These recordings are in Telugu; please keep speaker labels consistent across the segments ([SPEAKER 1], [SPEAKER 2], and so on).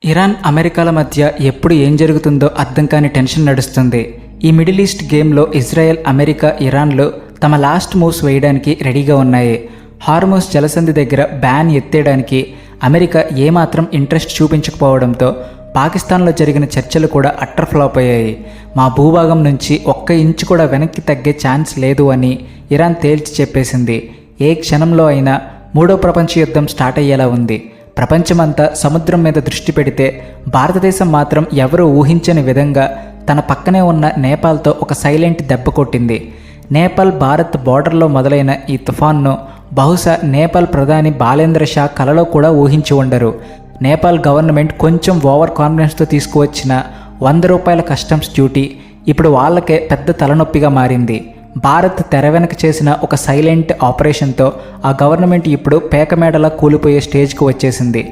[SPEAKER 1] ఇరాన్ అమెరికాల మధ్య ఎప్పుడు ఏం జరుగుతుందో అర్థం కాని టెన్షన్ నడుస్తుంది. ఈ మిడిల్ ఈస్ట్ గేమ్లో ఇజ్రాయెల్, అమెరికా, ఇరాన్లు తమ లాస్ట్ మూవ్స్ వేయడానికి రెడీగా ఉన్నాయి. హార్మోస్ జలసంధి దగ్గర బ్యాన్ ఎత్తేయడానికి అమెరికా ఏమాత్రం ఇంట్రెస్ట్ చూపించకపోవడంతో పాకిస్తాన్లో జరిగిన చర్చలు కూడా అట్టర్ ఫ్లాప్ అయ్యాయి. మా భూభాగం నుంచి ఒక్క ఇంచు కూడా వెనక్కి తగ్గే ఛాన్స్ లేదు అని ఇరాన్ తేల్చి చెప్పేసింది. ఏ క్షణంలో అయినా మూడో ప్రపంచ యుద్ధం స్టార్ట్ అయ్యేలా ఉంది. ప్రపంచమంతా సముద్రం మీద దృష్టి పెడితే భారతదేశం మాత్రం ఎవరూ ఊహించని విధంగా తన పక్కనే ఉన్న నేపాల్తో ఒక సైలెంట్ దెబ్బ కొట్టింది. నేపాల్ భారత్ బోర్డర్లో మొదలైన ఈ తుఫాన్ను బహుశా నేపాల్ ప్రధాని బాలేంద్ర షా కలలో కూడా ఊహించి ఉండరు. నేపాల్ గవర్నమెంట్ కొంచెం ఓవర్ కాన్ఫిడెన్స్తో తీసుకువచ్చిన ₹100 కస్టమ్స్ డ్యూటీ ఇప్పుడు వాళ్ళకే పెద్ద తలనొప్పిగా మారింది. భారత్ తెర వెనక చేసిన ఒక సైలెంట్ ఆపరేషన్తో ఆ గవర్నమెంట్ ఇప్పుడు పేకమేడలా కూలిపోయే స్టేజ్కి వచ్చేసింది.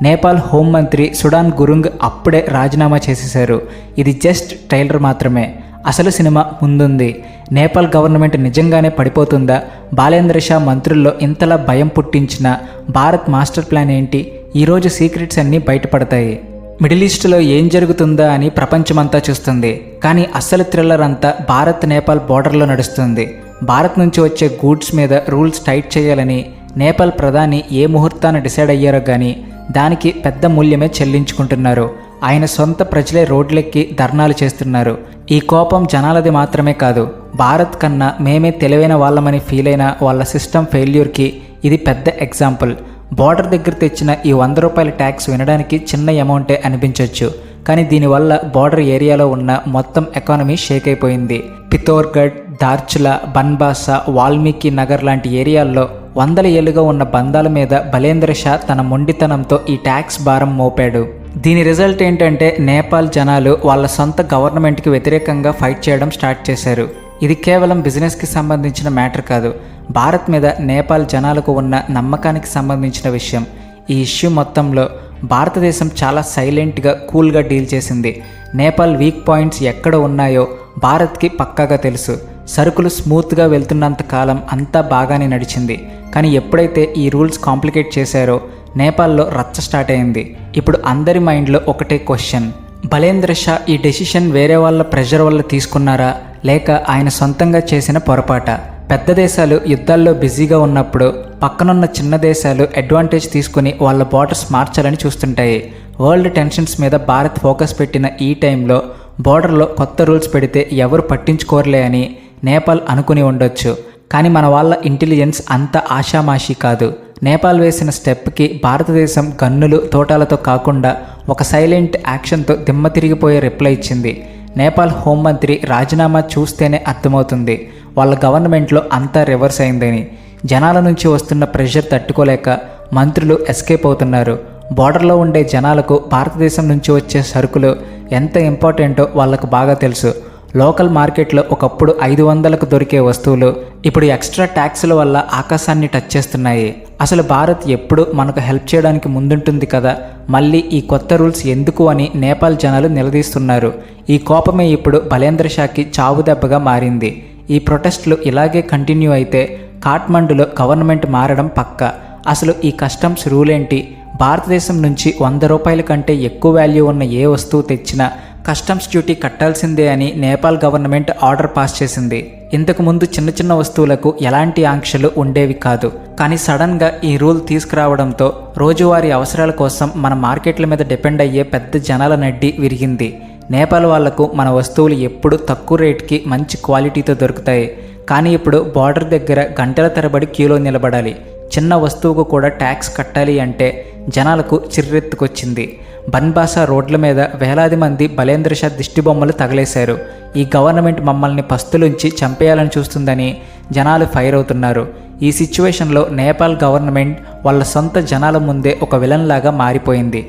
[SPEAKER 1] నేపాల్ హోంమంత్రి సుడాన్ గురుంగ్ అప్పుడే రాజీనామా చేసేశారు. ఇది జస్ట్ ట్రైలర్ మాత్రమే, అసలు సినిమా ముందుంది. నేపాల్ గవర్నమెంట్ నిజంగానే పడిపోతుందా? బాలేంద్ర షా మంత్రుల్లో ఇంతలా భయం పుట్టించిన భారత్ మాస్టర్ ప్లాన్ ఏంటి? ఈరోజు సీక్రెట్స్ అన్నీ బయటపడతాయి. మిడిల్ ఈస్ట్లో ఏం జరుగుతుందా అని ప్రపంచమంతా చూస్తుంది. కానీ అస్సలు థ్రిల్లర్ అంతా భారత్ నేపాల్ బోర్డర్లో నడుస్తుంది. భారత్ నుంచి వచ్చే గూడ్స్ మీద రూల్స్ టైట్ చేయాలని నేపాల్ ప్రధాని ఏ ముహూర్తాన్ని డిసైడ్ అయ్యారో కానీ దానికి పెద్ద మూల్యమే చెల్లించుకుంటున్నారు. ఆయన సొంత ప్రజలే రోడ్లెక్కి ధర్నాలు చేస్తున్నారు. ఈ కోపం జనాలది మాత్రమే కాదు, భారత్ కన్నా మేమే తెలివైన వాళ్ళమని ఫీల్ అయిన వాళ్ళ సిస్టమ్ ఫెయిల్యూర్కి ఇది పెద్ద ఎగ్జాంపుల్. బోర్డర్ దగ్గర తెచ్చిన ఈ ₹100 ట్యాక్స్ వినడానికి చిన్న అమౌంటే అనిపించవచ్చు, కానీ దీనివల్ల బోర్డర్ ఏరియాలో ఉన్న మొత్తం ఎకానమీ షేక్ అయిపోయింది. పితోర్గఢ్, దార్చులా, బన్బాసా, వాల్మీకి నగర్ లాంటి ఏరియాల్లో 100 ఏళ్లుగా ఉన్న బంధాల మీద బలేంద్ర షా తన మొండితనంతో ఈ ట్యాక్స్ భారం మోపాడు. దీని రిజల్ట్ ఏంటంటే నేపాల్ జనాలు వాళ్ళ సొంత గవర్నమెంట్కి వ్యతిరేకంగా ఫైట్ చేయడం స్టార్ట్ చేశారు. ఇది కేవలం బిజినెస్కి సంబంధించిన మ్యాటర్ కాదు, భారత్ మీద నేపాల్ జనాలకు ఉన్న నమ్మకానికి సంబంధించిన విషయం. ఈ ఇష్యూ మొత్తంలో భారతదేశం చాలా సైలెంట్గా, కూల్గా డీల్ చేసింది. నేపాల్ వీక్ పాయింట్స్ ఎక్కడ ఉన్నాయో భారత్కి పక్కాగా తెలుసు. సరుకులు స్మూత్గా వెళ్తున్నంత కాలం అంతా బాగానే నడిచింది. కానీ ఎప్పుడైతే ఈ రూల్స్ కాంప్లికేట్ చేశారో నేపాల్లో రచ్చ స్టార్ట్ అయింది. ఇప్పుడు అందరి మైండ్లో ఒకటే క్వశ్చన్, బలేంద్ర షా ఈ డెసిషన్ వేరే వాళ్ళ ప్రెషర్ వల్ల తీసుకున్నారా, లేక ఆయన సొంతంగా చేసిన పొరపాట? పెద్ద దేశాలు యుద్ధాల్లో బిజీగా ఉన్నప్పుడు పక్కనున్న చిన్న దేశాలు అడ్వాంటేజ్ తీసుకుని వాళ్ళ బోర్డర్స్ మార్చాలని చూస్తుంటాయి. వరల్డ్ టెన్షన్స్ మీద భారత్ ఫోకస్ పెట్టిన ఈ టైంలో బోర్డర్లో కొత్త రూల్స్ పెడితే ఎవరు పట్టించుకోరలే అని నేపాల్ అనుకుని ఉండొచ్చు. కానీ మన వాళ్ళ ఇంటెలిజెన్స్ అంత ఆషామాషీ కాదు. నేపాల్ వేసిన స్టెప్కి భారతదేశం గన్నులు, తోటాలతో కాకుండా ఒక సైలెంట్ యాక్షన్తో దిమ్మ తిరిగిపోయే రిప్లై ఇచ్చింది. నేపాల్ హోంమంత్రి రాజీనామా చూస్తేనే అర్థమవుతుంది వాళ్ళ గవర్నమెంట్లో అంతా రివర్స్ అయిందని. జనాల నుంచి వస్తున్న ప్రెషర్ తట్టుకోలేక మంత్రులు ఎస్కేప్ అవుతున్నారు. బోర్డర్లో ఉండే జనాలకు భారతదేశం నుంచి వచ్చే సరుకులు ఎంత ఇంపార్టెంటో వాళ్ళకు బాగా తెలుసు. లోకల్ మార్కెట్లో ఒకప్పుడు 500కు దొరికే వస్తువులు ఇప్పుడు ఎక్స్ట్రా ట్యాక్సుల వల్ల ఆకాశాన్ని టచ్ చేస్తున్నాయి. అసలు భారత్ ఎప్పుడు మనకు హెల్ప్ చేయడానికి ముందుంటుంది కదా, మళ్ళీ ఈ కొత్త రూల్స్ ఎందుకు అని నేపాల్ జనాలు నిలదీస్తున్నారు. ఈ కోపమే ఇప్పుడు బలేంద్ర షాకి చావు దెబ్బగా మారింది. ఈ ప్రొటెస్టులు ఇలాగే కంటిన్యూ అయితే కాఠ్మండులో గవర్నమెంట్ మారడం పక్కా. అసలు ఈ కస్టమ్స్ రూల్ ఏంటి? భారతదేశం నుంచి ₹100 కంటే ఎక్కువ వాల్యూ ఉన్న ఏ వస్తువు తెచ్చినా కస్టమ్స్ డ్యూటీ కట్టాల్సిందే అని నేపాల్ గవర్నమెంట్ ఆర్డర్ పాస్ చేసింది. ఇంతకుముందు చిన్న చిన్న వస్తువులకు ఎలాంటి ఆంక్షలు ఉండేవి కాదు. కానీ సడన్గా ఈ రూల్ తీసుకురావడంతో రోజువారీ అవసరాల కోసం మన మార్కెట్ల మీద డిపెండ్ అయ్యే పెద్ద జనాల నడ్డి విరిగింది. నేపాల్ వాళ్లకు మన వస్తువులు ఎప్పుడు తక్కువ రేట్కి మంచి క్వాలిటీతో దొరుకుతాయి. కానీ ఇప్పుడు బార్డర్ దగ్గర గంటల తరబడి క్యూలో నిలబడాలి. చిన్న వస్తువుకు కూడా ట్యాక్స్ కట్టాలి అంటే జనాలకు చిర్రెత్తుకొచ్చింది. బన్బాసా రోడ్ల మీద వేలాది మంది బలేంద్ర షా దిష్టిబొమ్మలు తగలేశారు. ఈ గవర్నమెంట్ మమ్మల్ని పస్తులుంచి చంపేయాలని చూస్తుందని జనాలు ఫైర్ అవుతున్నారు. ఈ సిచ్యువేషన్లో నేపాల్ గవర్నమెంట్ వాళ్ళ సొంత జనాల ముందే ఒక విలన్ లాగా మారిపోయింది.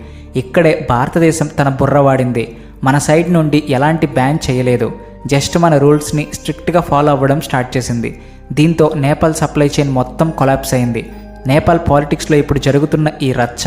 [SPEAKER 1] ఇక్కడే భారతదేశం తన బుర్ర వాడింది. మన సైడ్ నుండి ఎలాంటి బ్యాన్ చేయలేదు, జస్ట్ మన రూల్స్ని స్ట్రిక్ట్గా ఫాలో అవ్వడం స్టార్ట్ చేసింది. దీంతో నేపాల్ సప్లై చైన్ మొత్తం కొలాప్స్ అయింది. నేపాల్ పాలిటిక్స్లో ఇప్పుడు జరుగుతున్న ఈ రచ్చ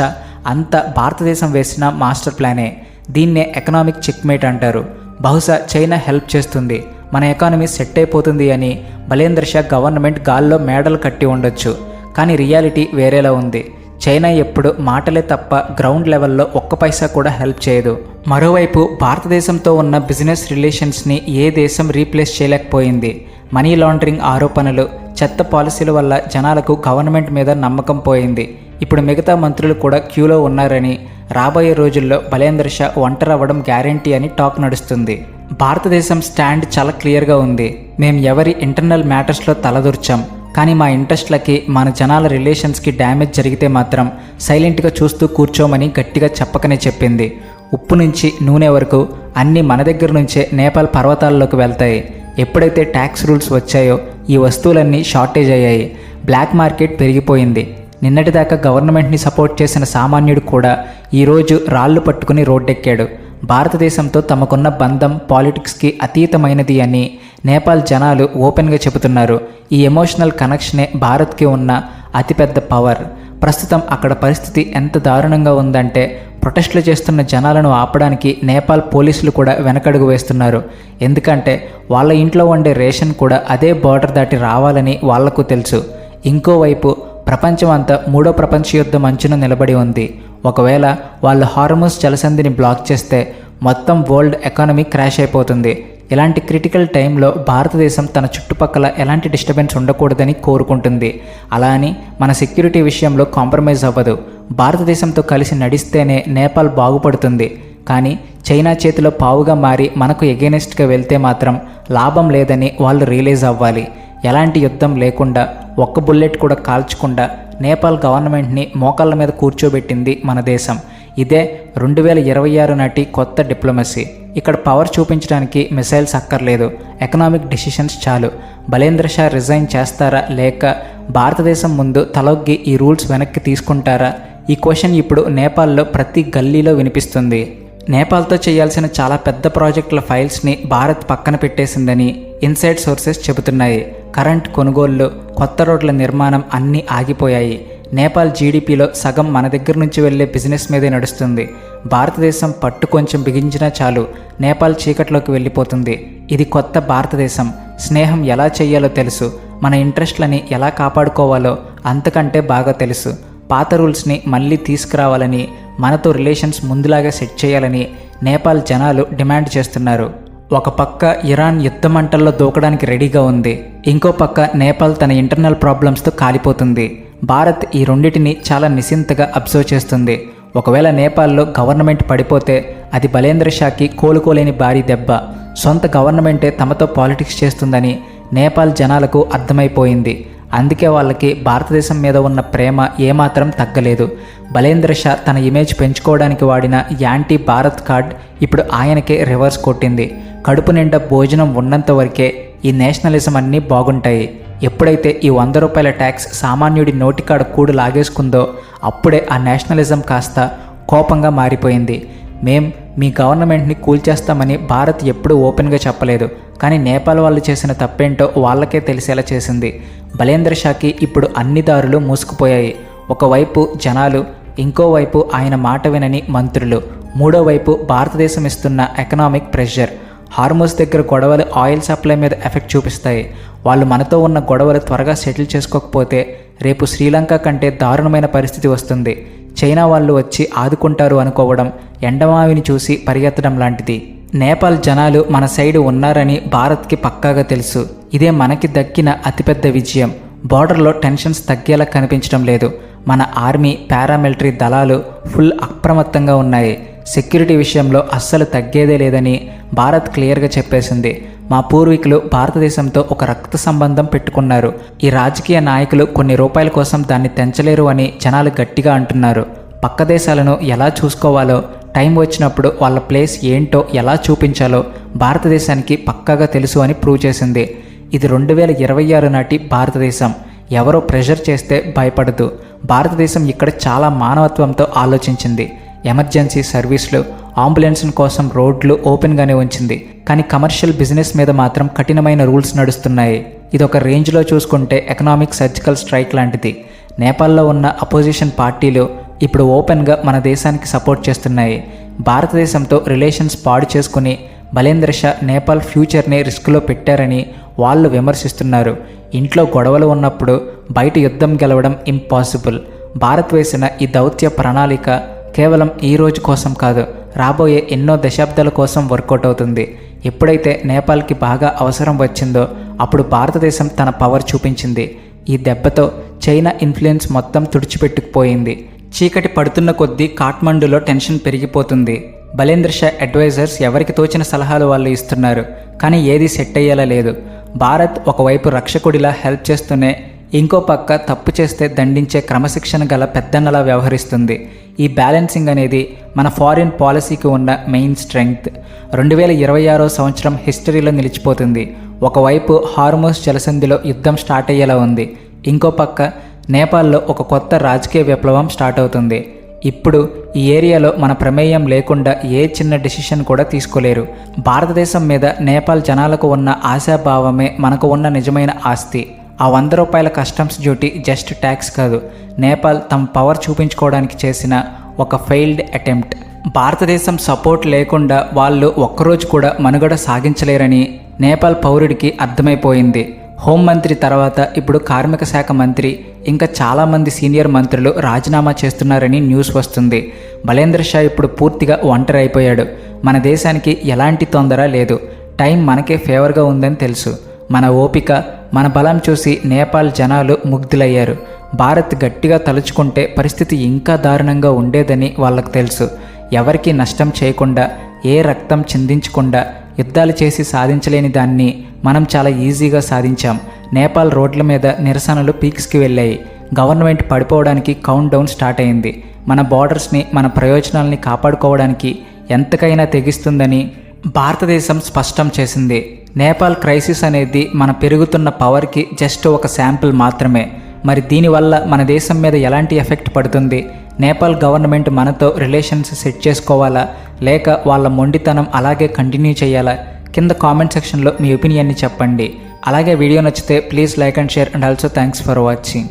[SPEAKER 1] అంతా భారతదేశం వేసిన మాస్టర్ ప్లానే. దీన్నే ఎకనామిక్ చెక్మేట్ అంటారు. బహుశా చైనా హెల్ప్ చేస్తుంది, మన ఎకానమీ సెట్ అయిపోతుంది అని బలేంద్ర షా గవర్నమెంట్ గాల్లో మేడలు కట్టి ఉండొచ్చు. కానీ రియాలిటీ వేరేలా ఉంది. చైనా ఎప్పుడు మాటలే తప్ప గ్రౌండ్ లెవెల్లో ఒక్క పైసా కూడా హెల్ప్ చేయదు. మరోవైపు భారతదేశంతో ఉన్న బిజినెస్ రిలేషన్స్ని ఏ దేశం రీప్లేస్ చేయలేకపోయింది. మనీ లాండరింగ్ ఆరోపణలు, చెత్త పాలసీల వల్ల జనాలకు గవర్నమెంట్ మీద నమ్మకం పోయింది. ఇప్పుడు మిగతా మంత్రులు కూడా క్యూలో ఉన్నారని, రాబోయే రోజుల్లో బలేంద్ర షా ఒంటరవ్వడం గ్యారంటీ అని టాక్ నడుస్తుంది. భారతదేశం స్టాండ్ చాలా క్లియర్గా ఉంది. మేం ఎవరి ఇంటర్నల్ మ్యాటర్స్లో తలదూర్చాం, కానీ మా ఇంట్రెస్ట్లకి, మన జనాల రిలేషన్స్కి డ్యామేజ్ జరిగితే మాత్రం సైలెంట్గా చూస్తూ కూర్చోమని గట్టిగా చెప్పకనే చెప్పింది. ఉప్పు నుంచి నూనె వరకు అన్నీ మన దగ్గర నుంచే నేపాల్ పర్వతాల్లోకి వెళ్తాయి. ఎప్పుడైతే ట్యాక్స్ రూల్స్ వచ్చాయో ఈ వస్తువులన్నీ షార్టేజ్ అయ్యాయి. బ్లాక్ మార్కెట్ పెరిగిపోయింది. నిన్నటిదాకా గవర్నమెంట్ని సపోర్ట్ చేసిన సామాన్యుడు కూడా ఈరోజు రాళ్లు పట్టుకుని రోడ్డెక్కాడు. భారతదేశంతో తమకున్న బంధం పాలిటిక్స్కి అతీతమైనది అని నేపాల్ జనాలు ఓపెన్గా చెబుతున్నారు. ఈ ఎమోషనల్ కనెక్షనే భారత్కి ఉన్న అతిపెద్ద పవర్. ప్రస్తుతం అక్కడ పరిస్థితి ఎంత దారుణంగా ఉందంటే ప్రొటెస్టులు చేస్తున్న జనాలను ఆపడానికి నేపాల్ పోలీసులు కూడా వెనకడుగు వేస్తున్నారు. ఎందుకంటే వాళ్ళ ఇంట్లో వండే రేషన్ కూడా అదే బార్డర్ దాటి రావాలని వాళ్లకు తెలుసు. ఇంకోవైపు ప్రపంచం అంతా మూడో ప్రపంచ యుద్ధం అంచున నిలబడి ఉంది. ఒకవేళ వాళ్ళు హార్ముజ్ జలసంధిని బ్లాక్ చేస్తే మొత్తం వరల్డ్ ఎకానమీ క్రాష్ అయిపోతుంది. ఇలాంటి క్రిటికల్ టైంలో భారతదేశం తన చుట్టుపక్కల ఎలాంటి డిస్టర్బెన్స్ ఉండకూడదని కోరుకుంటుంది. అలా అని మన సెక్యూరిటీ విషయంలో కాంప్రమైజ్ అవ్వదు. భారతదేశంతో కలిసి నడిస్తేనే నేపాల్ బాగుపడుతుంది. కానీ చైనా చేతిలో పావుగా మారి మనకు ఎగెనెస్ట్గా వెళ్తే మాత్రం లాభం లేదని వాళ్ళు రియలైజ్ అవ్వాలి. ఎలాంటి యుద్ధం లేకుండా, ఒక్క బుల్లెట్ కూడా కాల్చకుండా నేపాల్ గవర్నమెంట్ని మోకాళ్ళ మీద కూర్చోబెట్టింది మన దేశం. ఇదే 2026 నాటి కొత్త డిప్లొమసీ. ఇక్కడ పవర్ చూపించడానికి మిసైల్స్ అక్కర్లేదు, ఎకనామిక్ డెసిషన్స్ చాలు. బలేంద్ర షా రిజైన్ చేస్తారా లేక భారతదేశం ముందు తలొగ్గి ఈ రూల్స్ వెనక్కి తీసుకుంటారా? ఈ క్వశ్చన్ ఇప్పుడు నేపాల్లో ప్రతి గల్లీలో వినిపిస్తుంది. నేపాల్తో చేయాల్సిన చాలా పెద్ద ప్రాజెక్టుల ఫైల్స్ని భారత్ పక్కన పెట్టేసిందని ఇన్సైడ్ సోర్సెస్ చెబుతున్నాయి. కరెంట్ కొనుగోళ్లు, కొత్త రోడ్ల నిర్మాణం అన్నీ ఆగిపోయాయి. నేపాల్ జీడిపిలో సగం మన దగ్గర నుంచి వెళ్లే బిజినెస్ మీదే నడుస్తుంది. భారతదేశం పట్టు కొంచెం బిగించినా చాలు నేపాల్ చీకట్లోకి వెళ్ళిపోతుంది. ఇది కొత్త భారతదేశం. స్నేహం ఎలా చేయాలో తెలుసు, మన ఇంట్రెస్ట్లని ఎలా కాపాడుకోవాలో అంతకంటే బాగా తెలుసు. పాత రూల్స్ని మళ్ళీ తీసుకురావాలని, మనతో రిలేషన్స్ ముందులాగా సెట్ చేయాలని నేపాల్ జనాలు డిమాండ్ చేస్తున్నారు. ఒక పక్క ఇరాన్ యుద్ధమంటల్లో దూకడానికి రెడీగా ఉంది. ఇంకో పక్క నేపాల్ తన ఇంటర్నల్ ప్రాబ్లమ్స్తో కాలిపోతుంది. భారత్ ఈ రెండింటిని చాలా నిశ్చింతగా అబ్జర్వ్ చేస్తుంది. ఒకవేళ నేపాల్లో గవర్నమెంట్ పడిపోతే అది బలేంద్ర షాకి కోలుకోలేని భారీ దెబ్బ. సొంత గవర్నమెంటే తమతో పాలిటిక్స్ చేస్తుందని నేపాల్ జనాలకు అర్థమైపోయింది. అందుకే వాళ్ళకి భారతదేశం మీద ఉన్న ప్రేమ ఏమాత్రం తగ్గలేదు. బలేంద్ర షా తన ఇమేజ్ పెంచుకోవడానికి వాడిన యాంటీ భారత్ కార్డ్ ఇప్పుడు ఆయనకే రివర్స్ కొట్టింది. కడుపు నిండా భోజనం ఉన్నంత వరకే ఈ నేషనలిజం అన్నీ బాగుంటాయి. ఎప్పుడైతే ఈ 100 రూపాయల ట్యాక్స్ సామాన్యుడి నోటికాడ కూడు లాగేసుకుందో అప్పుడే ఆ నేషనలిజం కాస్త కోపంగా మారిపోయింది. మీ గవర్నమెంట్ని కూల్చేస్తామని భారత్ ఎప్పుడూ ఓపెన్గా చెప్పలేదు, కానీ నేపాల్ వాళ్ళు చేసిన తప్పేంటో వాళ్ళకే తెలిసేలా చేసింది. బలేంద్ర షాకి ఇప్పుడు అన్ని దారులు మూసుకుపోయాయి. ఒకవైపు జనాలు, ఇంకోవైపు ఆయన మాట వినని మంత్రులు, మూడో వైపు భారతదేశం ఇస్తున్న ఎకనామిక్ ప్రెషర్. హార్మోస్ దగ్గర గొడవలు ఆయిల్ సప్లై మీద ఎఫెక్ట్ చూపిస్తాయి. వాళ్ళు మనతో ఉన్న గొడవలు త్వరగా సెటిల్ చేసుకోకపోతే రేపు శ్రీలంక కంటే దారుణమైన పరిస్థితి వస్తుంది. చైనా వాళ్ళు వచ్చి ఆదుకుంటారు అనుకోవడం ఎండమావిని చూసి పరిగెత్తడం లాంటిది. నేపాల్ జనాలు మన సైడు ఉన్నారని భారత్కి పక్కాగా తెలుసు. ఇదే మనకి దక్కిన అతిపెద్ద విజయం. బార్డర్లో టెన్షన్స్ తగ్గేలా కనిపించడం లేదు. మన ఆర్మీ, పారామిలిటరీ దళాలు ఫుల్ అప్రమత్తంగా ఉన్నాయి. సెక్యూరిటీ విషయంలో అస్సలు తగ్గేదే లేదని భారత్ క్లియర్గా చెప్పేసింది. మా పూర్వీకులు భారతదేశంతో ఒక రక్త సంబంధం పెట్టుకున్నారు. ఈ రాజకీయ నాయకులు కొన్ని రూపాయల కోసం దాన్ని తెంచలేరు అని జనాలు గట్టిగా అంటున్నారు. పక్క దేశాలను ఎలా చూసుకోవాలో, టైం వచ్చినప్పుడు వాళ్ళ ప్లేస్ ఏంటో ఎలా చూపించాలో భారతదేశానికి పక్కాగా తెలుసు అని ప్రూవ్ చేసింది. ఇది 2026 నాటి భారతదేశం. ఎవరో ప్రెషర్ చేస్తే భయపడదు. భారతదేశం ఇక్కడ చాలా మానవత్వంతో ఆలోచించింది. ఎమర్జెన్సీ సర్వీసులు, అంబులెన్స్ కోసం రోడ్లు ఓపెన్గానే ఉంచింది. కానీ కమర్షియల్ బిజినెస్ మీద మాత్రం కఠినమైన రూల్స్ నడుస్తున్నాయి. ఇదొక రేంజ్లో చూసుకుంటే ఎకనామిక్ సర్జికల్ స్ట్రైక్ లాంటిది. నేపాల్లో ఉన్న అపోజిషన్ పార్టీలు ఇప్పుడు ఓపెన్గా మన దేశానికి సపోర్ట్ చేస్తున్నాయి. భారతదేశంతో రిలేషన్స్ పాడు చేసుకుని బలేంద్ర షా నేపాల్ ఫ్యూచర్ని రిస్క్లో పెట్టారని వాళ్ళు విమర్శిస్తున్నారు. ఇంట్లో గొడవలు ఉన్నప్పుడు బయట యుద్ధం గెలవడం ఇంపాసిబుల్. భారత్ వేసిన ఈ దౌత్య ప్రణాళిక కేవలం ఈ రోజు కోసం కాదు, రాబోయే ఎన్నో దశాబ్దాల కోసం వర్కౌట్ అవుతుంది. ఎప్పుడైతే నేపాల్కి బాగా అవసరం వచ్చిందో అప్పుడు భారతదేశం తన పవర్ చూపించింది. ఈ దెబ్బతో చైనా ఇన్ఫ్లుయెన్స్ మొత్తం తుడిచిపెట్టుకుపోయింది. చీకటి పడుతున్న కొద్దీ కాఠ్మండూలో టెన్షన్ పెరిగిపోతుంది. బలేంద్ర షా అడ్వైజర్స్ ఎవరికి తోచిన సలహాలు వాళ్ళు ఇస్తున్నారు, కానీ ఏది సెట్ అయ్యేలా లేదు. భారత్ ఒకవైపు రక్షకుడిలా హెల్ప్ చేస్తూనే ఇంకో పక్క తప్పు చేస్తే దండించే క్రమశిక్షణ గల పెద్దన్నలా వ్యవహరిస్తుంది. ఈ బ్యాలెన్సింగ్ అనేది మన ఫారిన్ పాలసీకి ఉన్న మెయిన్ స్ట్రెంగ్త్. 2026 సంవత్సరం హిస్టరీలో నిలిచిపోతుంది. ఒకవైపు హార్మోస్ జలసంధిలో యుద్ధం స్టార్ట్ అయ్యేలా ఉంది, ఇంకో పక్క నేపాల్లో ఒక కొత్త రాజకీయ విప్లవం స్టార్ట్ అవుతుంది. ఇప్పుడు ఈ ఏరియాలో మన ప్రమేయం లేకుండా ఏ చిన్న డెసిషన్ కూడా తీసుకోలేరు. భారతదేశం మీద నేపాల్ జనాలకు ఉన్న ఆశాభావమే మనకు ఉన్న నిజమైన ఆస్తి. ఆ ₹100 కస్టమ్స్ డ్యూటీ జస్ట్ ట్యాక్స్ కాదు, నేపాల్ తమ పవర్ చూపించుకోవడానికి చేసిన ఒక ఫెయిల్డ్ అటెంప్ట్. భారతదేశం సపోర్ట్ లేకుండా వాళ్ళు ఒక్కరోజు కూడా మనుగడ సాగించలేరని నేపాల్ పౌరుడికి అర్థమైపోయింది. హోంమంత్రి తర్వాత ఇప్పుడు కార్మిక శాఖ మంత్రి, ఇంకా చాలామంది సీనియర్ మంత్రులు రాజీనామా చేస్తున్నారని న్యూస్ వస్తుంది. బలేంద్ర షా ఇప్పుడు పూర్తిగా ఒంటరి అయిపోయాడు. మన దేశానికి ఎలాంటి తొందర లేదు, టైం మనకే ఫేవర్గా ఉందని తెలుసు. మన ఓపిక, మన బలం చూసి నేపాల్ జనాలు ముగ్ధులయ్యారు. భారత్ గట్టిగా తలుచుకుంటే పరిస్థితి ఇంకా దారుణంగా ఉండేదని వాళ్ళకు తెలుసు. ఎవరికీ నష్టం చేయకుండా, ఏ రక్తం చిందించకుండా యుద్ధాలు చేసి సాధించలేని దాన్ని మనం చాలా ఈజీగా సాధించాం. నేపాల్ రోడ్ల మీద నిరసనలు పీక్స్కి వెళ్ళాయి. గవర్నమెంట్ పడిపోవడానికి కౌంట్ డౌన్ స్టార్ట్ అయింది. మన బార్డర్స్ని, మన ప్రయోజనాల్ని కాపాడుకోవడానికి ఎంతకైనా తెగిస్తుందని భారతదేశం స్పష్టం చేసింది. నేపాల్ క్రైసిస్ అనేది మన పెరుగుతున్న పవర్కి జస్ట్ ఒక శాంపిల్ మాత్రమే. మరి దీనివల్ల మన దేశం మీద ఎలాంటి ఎఫెక్ట్ పడుతుంది? నేపాల్ గవర్నమెంట్ మనతో రిలేషన్స్ సెట్ చేసుకోవాలా, లేక వాళ్ళ మొండితనం అలాగే కంటిన్యూ చేయాలా? కింద కామెంట్ సెక్షన్లో మీ ఒపీనియన్ని చెప్పండి. అలాగే వీడియో నచ్చితే please like and share, and also thanks for watching.